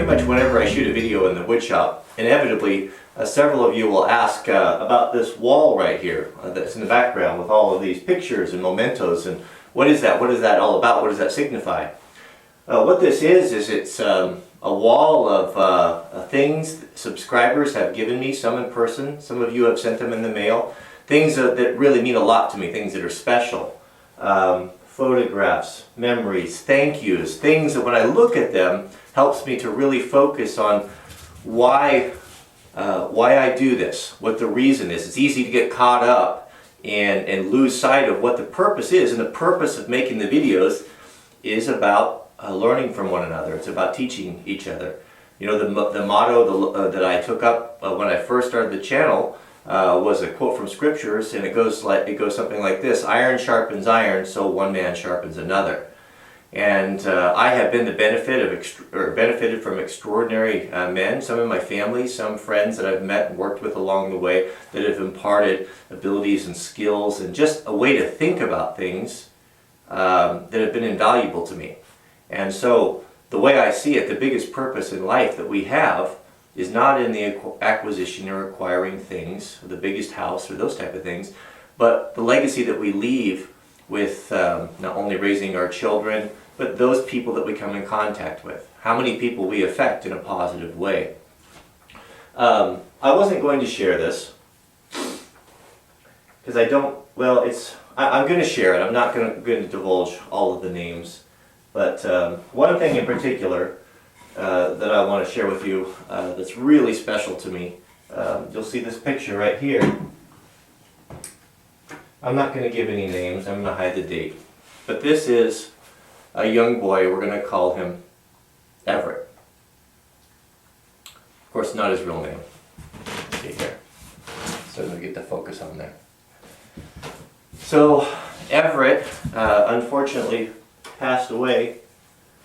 pretty much whenever I shoot a video in the woodshop, inevitably several of you will ask about this wall right here that's in the background with all of these pictures and mementos, and what is that? What is that all about? What does that signify? What this is it's a wall of things subscribers have given me, some in person, some of you have sent them in the mail, things that really mean a lot to me, things that are special. Photographs, memories, thank yous, things that when I look at them helps me to really focus on why I do this, what the reason is. It's easy to get caught up and lose sight of what the purpose is, and the purpose of making the videos is about learning from one another. It's about teaching each other. You know, the motto that I took up when I first started the channel was a quote from scriptures, and it goes something like this: iron sharpens iron, so one man sharpens another. And I have been benefited from extraordinary men, some in my family, some friends that I've met and worked with along the way that have imparted abilities and skills and just a way to think about things that have been invaluable to me. And so the way I see it, the biggest purpose in life that we have is not in the acquisition or acquiring things, or the biggest house or those type of things, but the legacy that we leave with not only raising our children, but those people that we come in contact with. How many people we affect in a positive way. I wasn't going to share this, because I'm going to share it. I'm not going to divulge all of the names, but one thing in particular that I want to share with you that's really special to me. You'll see this picture right here. I'm not going to give any names, I'm going to hide the date. But this is a young boy, we're going to call him Everett. Of course, not his real name. See here. So we get the focus on there. So Everett, unfortunately, passed away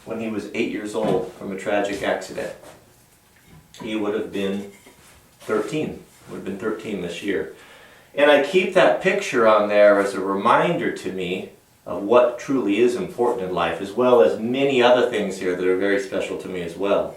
when he was 8 years old from a tragic accident. He would have been 13. Would have been 13 this year. And I keep that picture on there as a reminder to me of what truly is important in life, as well as many other things here that are very special to me as well.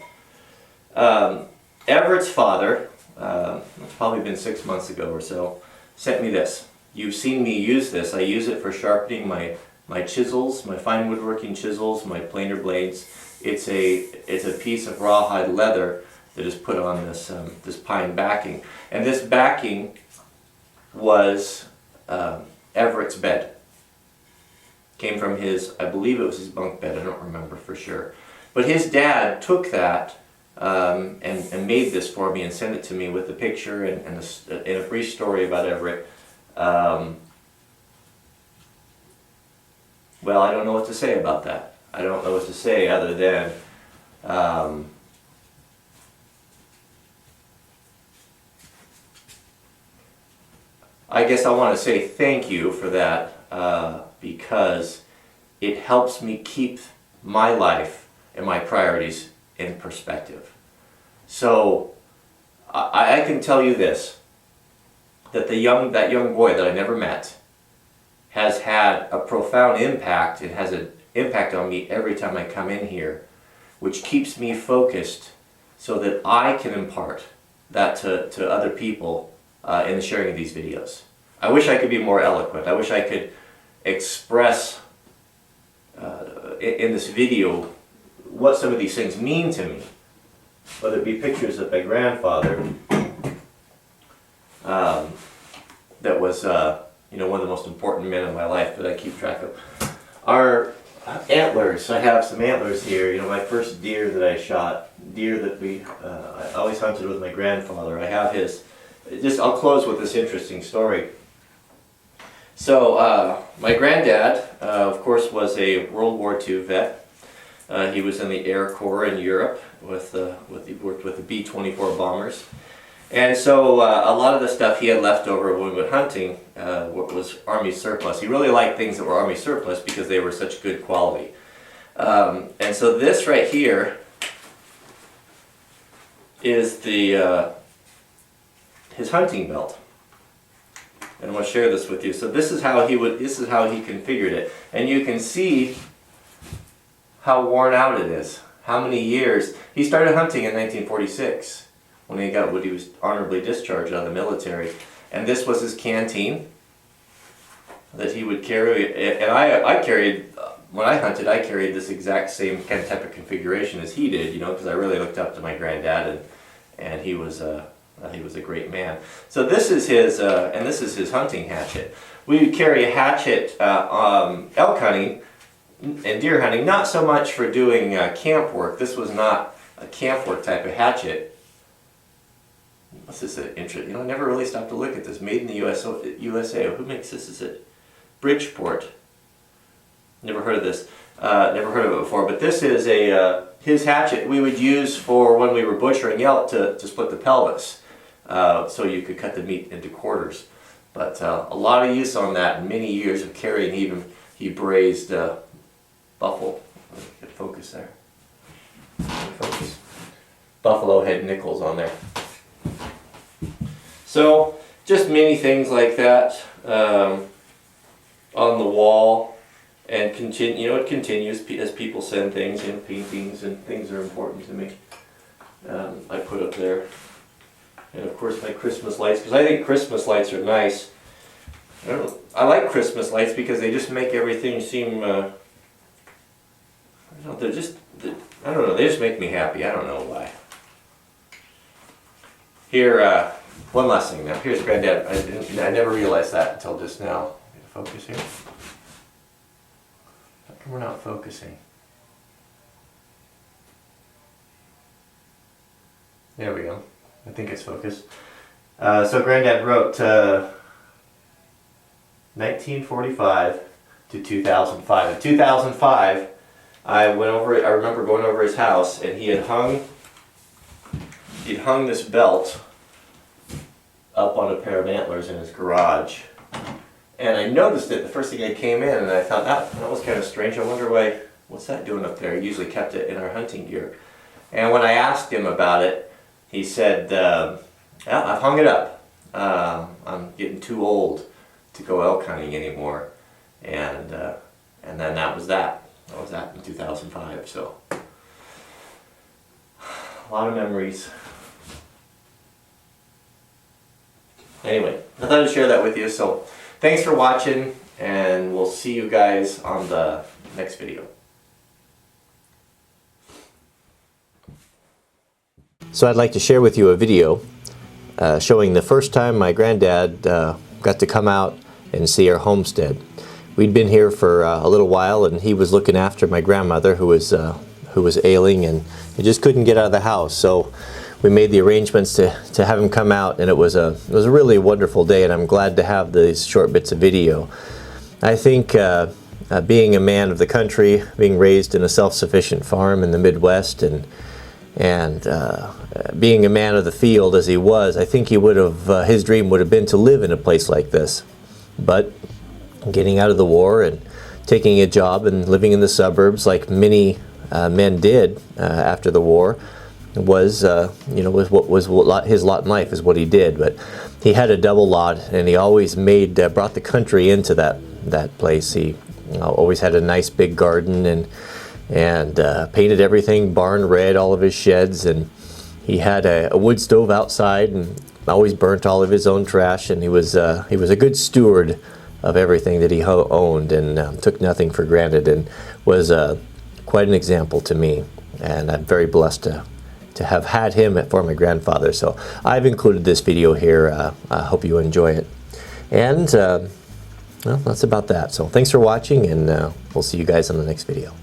Everett's father, it's probably been 6 months ago or so, sent me this. You've seen me use this. I use it for sharpening my chisels, my fine woodworking chisels, my planer blades. It's a piece of rawhide leather that is put on this pine backing. And this backing was Everett's bed. Came from his, I believe it was his bunk bed, I don't remember for sure. But his dad took that and made this for me and sent it to me with a picture and a brief story about Everett. Well, I don't know what to say about that. I don't know what to say other than I guess I want to say thank you for that because it helps me keep my life and my priorities in perspective. So I can tell you this, that that young boy that I never met has had a profound impact. It has an impact on me every time I come in here, which keeps me focused so that I can impart that to other people in the sharing of these videos. I wish I could be more eloquent. I wish I could express in this video what some of these things mean to me, whether it be pictures of my grandfather that was one of the most important men in my life that I keep track of. Our antlers, I have some antlers here, my first deer that I shot, deer that I always hunted with my grandfather. I have his, I'll close with this interesting story. So my granddad, of course, was a World War II vet. He was in the Air Corps in Europe, he worked with the B-24 bombers. And so a lot of the stuff he had left over when we went hunting was Army surplus. He really liked things that were Army surplus because they were such good quality. And so this right here is his hunting belt. And I want to share this with you. So this is how he configured it. And you can see how worn out it is. how many years. He started hunting in 1946 when he was honorably discharged out of the military. And this was his canteen that he would carry. And I carried, when I hunted, I carried this exact same kind of type of configuration as he did, you know, because I really looked up to my granddad, and he was a great man. So this is his, and this is his hunting hatchet. We would carry a hatchet elk hunting and deer hunting, not so much for doing camp work. This was not a camp work type of hatchet. What's this interest? You know, I never really stopped to look at this. Made in the USA. Who makes this? Is it Bridgeport? Never heard of this. Never heard of it before. But this is his hatchet we would use for when we were butchering elk to split the pelvis, so you could cut the meat into quarters. But a lot of use on that, and many years of carrying. Even he braised buffalo. Get focus there. Focus. Buffalo head nickels on there. So just many things like that on the wall, and continue. You know, it continues as people send things in, paintings and things are important to me. I put up there, and of course my Christmas lights, because I think Christmas lights are nice. I like Christmas lights because they just make everything seem. They're just. I don't know. They just make me happy. I don't know why. Here. One last thing now. Here's Granddad. I never realized that until just now. Focus here. How come we're not focusing? There we go. I think it's focused. So Granddad wrote 1945 to 2005. In 2005, I remember going over his house, and he'd hung this belt up on a pair of antlers in his garage, and I noticed it the first thing I came in, and I thought that was kind of strange. I wonder what's that doing up there? He usually kept it in our hunting gear. And when I asked him about it, he said, I've hung it up. I'm getting too old to go elk hunting anymore. And then that was that. That was that in 2005. So a lot of memories. Anyway, I thought I'd share that with you. So thanks for watching, and we'll see you guys on the next video. So I'd like to share with you a video showing the first time my granddad got to come out and see our homestead. We'd been here for a little while, and he was looking after my grandmother who was ailing and just couldn't get out of the house. So we made the arrangements to have him come out, and it was a really wonderful day, and I'm glad to have these short bits of video. I think being a man of the country, being raised in a self-sufficient farm in the Midwest, and being a man of the field as he was, I think he would have his dream would have been to live in a place like this. But getting out of the war and taking a job and living in the suburbs like many men did after the war was his lot in life, is what he did. But he had a double lot, and he always brought the country into that place. He always had a nice big garden, and painted everything barn red, all of his sheds, and he had a wood stove outside, and always burnt all of his own trash. And he was a good steward of everything that he owned, and took nothing for granted, and was quite an example to me. And I'm very blessed to have had him for my grandfather. So I've included this video here. I hope you enjoy it. And well, that's about that. So thanks for watching, and we'll see you guys on the next video.